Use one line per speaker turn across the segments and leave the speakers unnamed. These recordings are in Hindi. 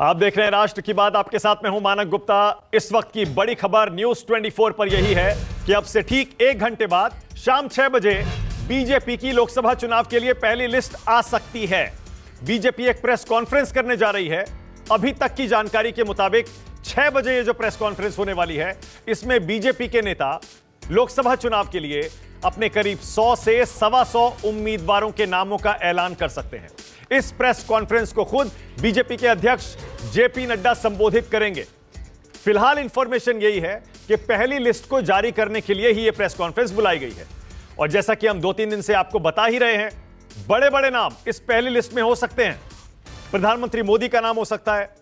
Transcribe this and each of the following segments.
आप देख रहे हैं राष्ट्र की बात, आपके साथ में हूं मानक गुप्ता। इस वक्त की बड़ी खबर न्यूज 24 पर यही है कि अब से ठीक 1 घंटे बाद शाम 6 बजे बीजेपी की लोकसभा चुनाव के लिए पहली लिस्ट आ सकती है। बीजेपी एक प्रेस कॉन्फ्रेंस करने जा रही है। अभी तक की जानकारी के मुताबिक 6 बजे ये जो प्रेस कॉन्फ्रेंस होने वाली है, इसमें बीजेपी के नेता लोकसभा चुनाव के लिए अपने करीब 100 से 125 उम्मीदवारों के नामों का ऐलान कर सकते हैं। इस प्रेस कॉन्फ्रेंस को खुद बीजेपी के अध्यक्ष जेपी नड्डा संबोधित करेंगे। फिलहाल इंफॉर्मेशन यही है कि पहली लिस्ट को जारी करने के लिए ही यह प्रेस कॉन्फ्रेंस बुलाई गई है। और जैसा कि हम 2-3 दिन से आपको बता ही रहे हैं, बड़े बड़े नाम इस पहली लिस्ट में हो सकते हैं। प्रधानमंत्री मोदी का नाम हो सकता है,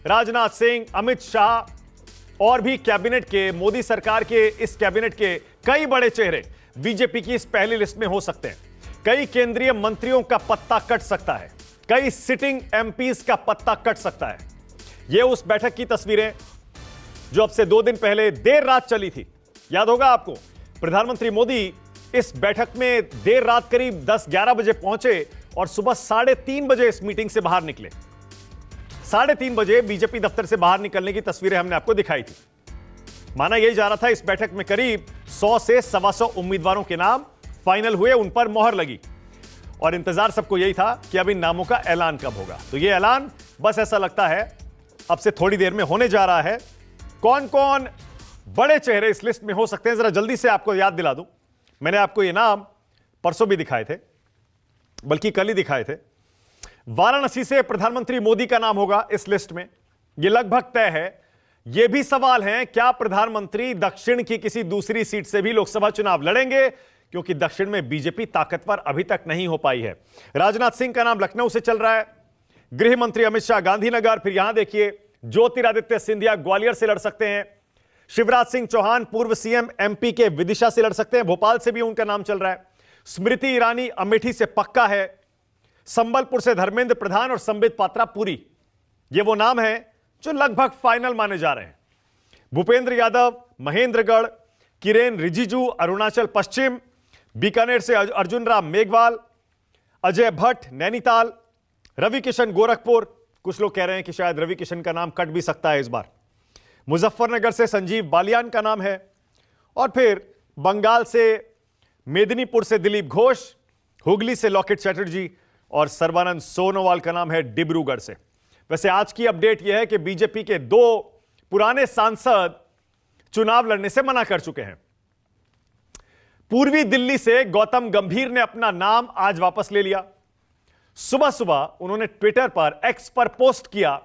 राजनाथ सिंह, अमित शाह और भी कैबिनेट के, मोदी सरकार के इस कैबिनेट के कई बड़े चेहरे बीजेपी की इस पहली लिस्ट में हो सकते हैं। कई केंद्रीय मंत्रियों का पत्ता कट सकता है, कई सिटिंग एमपीज का पत्ता कट सकता है। यह उस बैठक की तस्वीरें जो अब से 2 दिन पहले देर रात चली थी। याद होगा आपको, प्रधानमंत्री मोदी इस बैठक में देर रात करीब 10-11 बजे पहुंचे और सुबह 3:30 बजे इस मीटिंग से बाहर निकले। 3:30 बजे बीजेपी दफ्तर से बाहर निकलने की तस्वीरें हमने आपको दिखाई थी। माना यही जा रहा था इस बैठक में करीब 100 से 125 उम्मीदवारों के नाम फाइनल हुए, उन पर मोहर लगी और इंतजार सबको यही था कि अब इन नामों का ऐलान कब होगा। तो यह ऐलान बस ऐसा लगता है अब से थोड़ी देर में होने जा रहा है। कौन कौन बड़े चेहरे इस लिस्ट में हो सकते हैं, जरा जल्दी से आपको याद दिला दूं। मैंने आपको ये नाम परसों भी दिखाए थे, बल्कि कल ही दिखाए थे। वाराणसी से प्रधानमंत्री मोदी का नाम होगा इस लिस्ट में, यह लगभग तय है। यह भी सवाल है, क्या प्रधानमंत्री दक्षिण की किसी दूसरी सीट से भी लोकसभा चुनाव लड़ेंगे, क्योंकि दक्षिण में बीजेपी ताकतवर अभी तक नहीं हो पाई है। राजनाथ सिंह का नाम लखनऊ से चल रहा है, गृह मंत्री अमित शाह गांधीनगर, फिर यहां देखिए ज्योतिरादित्य सिंधिया ग्वालियर से लड़ सकते हैं, शिवराज सिंह चौहान पूर्व सीएम एमपी के विदिशा से लड़ सकते हैं, भोपाल से भी उनका नाम चल रहा है, स्मृति ईरानी अमेठी से पक्का है, संबलपुर से धर्मेंद्र प्रधान और संबित पात्रा पुरी, ये वो नाम है जो लगभग फाइनल माने जा रहे हैं। भूपेंद्र यादव महेंद्रगढ़, किरेन रिजिजू अरुणाचल पश्चिम, बीकानेर से अर्जुन राम मेघवाल, अजय भट्ट नैनीताल, रवि किशन गोरखपुर, कुछ लोग कह रहे हैं कि शायद रवि किशन का नाम कट भी सकता है इस बार, मुजफ्फरनगर से संजीव बालियान का नाम है, और फिर बंगाल से मेदिनीपुर से दिलीप घोष, हुगली से लॉकेट चैटर्जी और सर्बानंद सोनोवाल का नाम है डिब्रूगढ़ से। वैसे आज की अपडेट यह है कि बीजेपी के 2 पुराने सांसद चुनाव लड़ने से मना कर चुके हैं। पूर्वी दिल्ली से गौतम गंभीर ने अपना नाम आज वापस ले लिया। सुबह सुबह उन्होंने ट्विटर पर, एक्स पर पोस्ट किया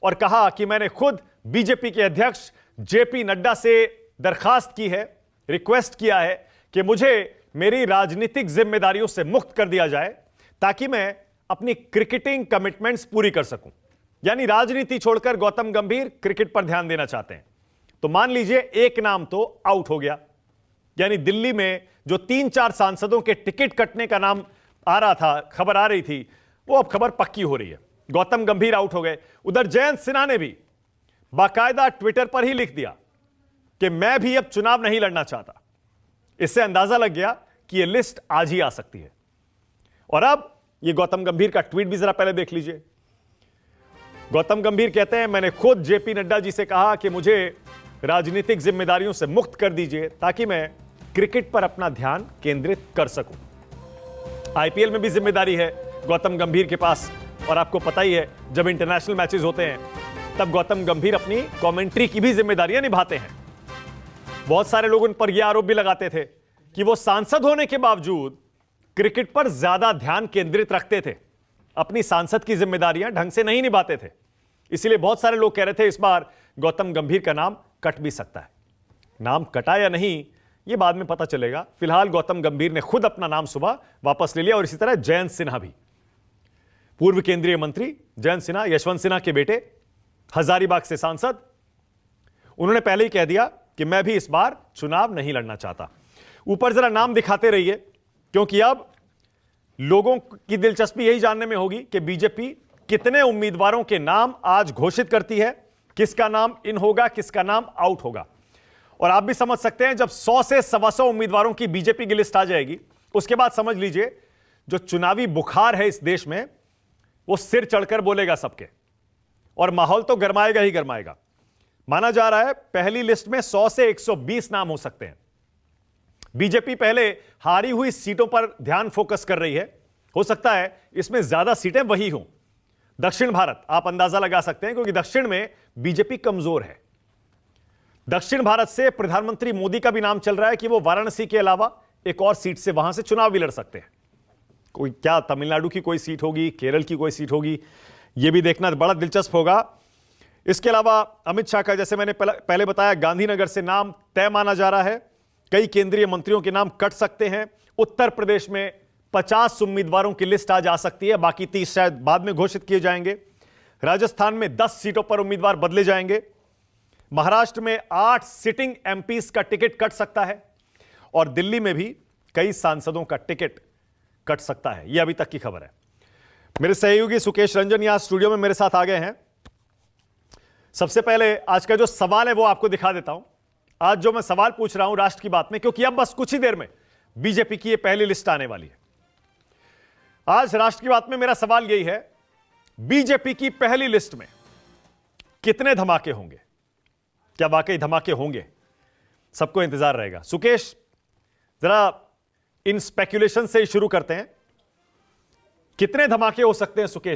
और कहा कि मैंने खुद बीजेपी के अध्यक्ष जेपी नड्डा से दरखास्त की है, रिक्वेस्ट किया है कि मुझे मेरी राजनीतिक जिम्मेदारियों से मुक्त कर दिया जाए ताकि मैं अपनी क्रिकेटिंग कमिटमेंट्स पूरी कर सकूं। यानी राजनीति छोड़कर गौतम गंभीर क्रिकेट पर ध्यान देना चाहते हैं। तो मान लीजिए एक नाम तो आउट हो गया, यानी दिल्ली में जो 3-4 सांसदों के टिकट कटने का नाम आ रहा था, खबर आ रही थी, वो अब खबर पक्की हो रही है। गौतम गंभीर आउट हो गए। उधर जयंत सिन्हा ने भी बाकायदा ट्विटर पर ही लिख दिया कि मैं भी अब चुनाव नहीं लड़ना चाहता। इससे अंदाजा लग गया कि यह लिस्ट आज ही आ सकती है। और अब यह गौतम गंभीर का ट्वीट भी जरा पहले देख लीजिए। गौतम गंभीर कहते हैं, मैंने खुद जेपी नड्डा जी से कहा कि मुझे राजनीतिक जिम्मेदारियों से मुक्त कर दीजिए ताकि मैं क्रिकेट पर अपना ध्यान केंद्रित कर सकूं। आईपीएल में भी जिम्मेदारी है गौतम गंभीर के पास, और आपको पता ही है जब इंटरनेशनल मैचेस होते हैं तब गौतम गंभीर अपनी कमेंट्री की भी जिम्मेदारियां निभाते हैं। बहुत सारे लोग उन पर यह आरोप भी लगाते थे कि वो सांसद होने के बावजूद क्रिकेट पर ज्यादा ध्यान केंद्रित रखते थे, अपनी सांसद की जिम्मेदारियां ढंग से नहीं निभाते थे। इसलिए बहुत सारे लोग कह रहे थे इस बार गौतम गंभीर का नाम कट भी सकता है। नाम कटा या नहीं यह बाद में पता चलेगा। फिलहाल गौतम गंभीर ने खुद अपना नाम सुबह वापस ले लिया, और इसी तरह जयंत सिन्हा भी, पूर्व केंद्रीय मंत्री जयंत सिन्हा, यशवंत सिन्हा के बेटे, हजारीबाग से सांसद, उन्होंने पहले ही कह दिया कि मैं भी इस बार चुनाव नहीं लड़ना चाहता। ऊपर जरा नाम दिखाते रहिए, क्योंकि अब लोगों की दिलचस्पी यही जानने में होगी कि बीजेपी कितने उम्मीदवारों के नाम आज घोषित करती है, किसका नाम इन होगा, किसका नाम आउट होगा। और आप भी समझ सकते हैं, जब 100 से 125 उम्मीदवारों की बीजेपी की लिस्ट आ जाएगी, उसके बाद समझ लीजिए जो चुनावी बुखार है इस देश में, वो सिर चढ़कर बोलेगा सबके। और माहौल तो गरमाएगा ही गरमाएगा। माना जा रहा है पहली लिस्ट में 100 से 120 नाम हो सकते हैं। बीजेपी पहले हारी हुई सीटों पर ध्यान फोकस कर रही है, हो सकता है इसमें ज्यादा सीटें वही हों। दक्षिण भारत आप अंदाजा लगा सकते हैं, क्योंकि दक्षिण में बीजेपी कमजोर है। दक्षिण भारत से प्रधानमंत्री मोदी का भी नाम चल रहा है कि वो वाराणसी के अलावा एक और सीट से वहां से चुनाव भी लड़ सकते हैं। कोई क्या तमिलनाडु की कोई सीट होगी, केरल की कोई सीट होगी, यह भी देखना बड़ा दिलचस्प होगा। इसके अलावा अमित शाह का, जैसे मैंने पहले बताया, गांधीनगर से नाम तय माना जा रहा है। कई केंद्रीय मंत्रियों के नाम कट सकते हैं। उत्तर प्रदेश में 50 उम्मीदवारों की लिस्ट आज आ सकती है, बाकी 30 शायद बाद में घोषित किए जाएंगे। राजस्थान में 10 सीटों पर उम्मीदवार बदले जाएंगे। महाराष्ट्र में 8 सिटिंग एमपीज का टिकट कट सकता है और दिल्ली में भी कई सांसदों का टिकट कट सकता है। यह अभी तक की खबर है। मेरे सहयोगी सुकेश रंजन यहां स्टूडियो में मेरे साथ आ गए हैं। सबसे पहले आज का जो सवाल है वो आपको दिखा देता हूं। आज जो मैं सवाल पूछ रहा हूं राष्ट्र की बात में, क्योंकि अब बस कुछ ही देर में बीजेपी की ये पहली लिस्ट आने वाली है। आज राष्ट्र की बात में मेरा सवाल यही है, बीजेपी की पहली लिस्ट में कितने धमाके होंगे? क्या वाकई धमाके होंगे? सबको इंतजार रहेगा। सुकेश, जरा इन स्पेक्यूलेशन से शुरू करते हैं। कितने धमाके हो सकते हैं सुकेश